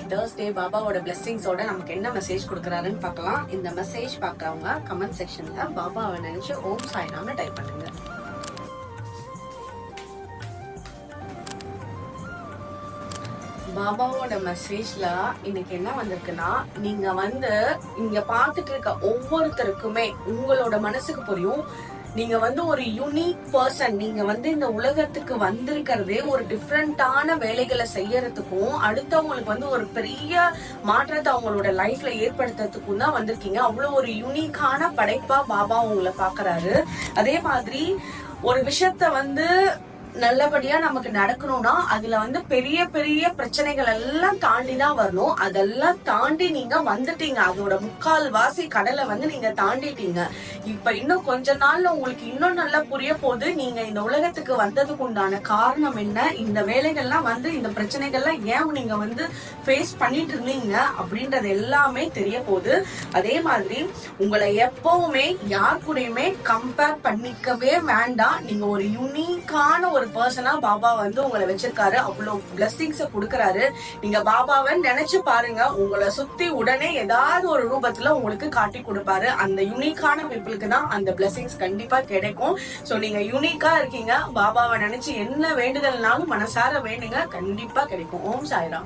இன்னைக்கு Thursday பாபாவோட பிளெஸிங்ஸோட நமக்கு என்ன மெசேஜ் கொடுக்குறாருன்னு பார்க்கலாம். இந்த மெசேஜ் பார்க்கறவங்க கமெண்ட் செக்ஷன்ல பாபாவை நினைச்சு ஓம் சாய்ராம்னு டைப் பண்ணுங்க. பாபாவோட மெசேஜ்ல இன்னைக்கு என்ன வந்திருக்குன்னா, நீங்க இங்க பாத்துட்டு இருக்க ஒவ்வொருத்தருக்குமே உங்களோட மனசுக்கு புரியும், நீங்க ஒரு யூனிக் பர்சன். நீங்க இந்த உலகத்துக்கு வந்திருக்கிறதே ஒரு டிஃப்ரெண்டான வேலைகளை செய்யறதுக்கும் அடுத்தவங்களுக்கு ஒரு பெரிய மாற்றத்தை அவங்களோட லைஃப்ல ஏற்படுத்துறதுக்கும் தான் வந்திருக்கீங்க. அவ்வளவு ஒரு யூனிக்கான படைப்பா பாபா உங்களை பாக்குறாரு. அதே மாதிரி ஒரு விஷயத்த நல்லபடியா நமக்கு நடக்கணும்னா அதுல பெரிய பெரிய பிரச்சனைகள் எல்லாம் தாண்டிதான் வரணும். அதெல்லாம் தாண்டி நீங்க வந்துட்டீங்க. அதோட முக்கால் வாசி கடலை நீங்க தாண்டிட்டீங்க. இப்ப இன்னும் கொஞ்ச நாள்ல உங்களுக்கு இன்னும் நல்லா புரிய போகுது நீங்க இந்த உலகத்துக்கு வந்ததுக்கு உண்டான காரணம் என்ன, இந்த வேலைகள்லாம் இந்த பிரச்சனைகள்லாம் ஏன் நீங்க ஃபேஸ் பண்ணிட்டு இருந்தீங்க அப்படின்றது எல்லாமே தெரிய போகுது. அதே மாதிரி உங்களை எப்பவுமே யார் கூடயுமே கம்பேர் பண்ணிக்கவே வேண்டாம். நீங்க ஒரு யூனிக்கான ஒரு பர்சனா பாபா உங்களை வச்சிருக்காரு. அவ்வளவு பிளெஸிங்ஸ கொடுக்கறாரு. நீங்க பாபாவை நினைச்சு பாருங்க, உங்களை சுத்தி உடனே ஏதாவது ஒரு ரூபத்துல உங்களுக்கு காட்டி கொடுப்பாரு. அந்த யூனிக்கான பீப்புளுக்கு தான் அந்த பிளெஸிங்ஸ் கண்டிப்பா கிடைக்கும். சோ நீங்க யூனிக்கா இருக்கீங்க. பாபாவை நினைச்சு என்ன வேண்டுதல்னாலும் மனசார வேண்டுங்க, கண்டிப்பா கிடைக்கும். ஓம் சாய்ராம்.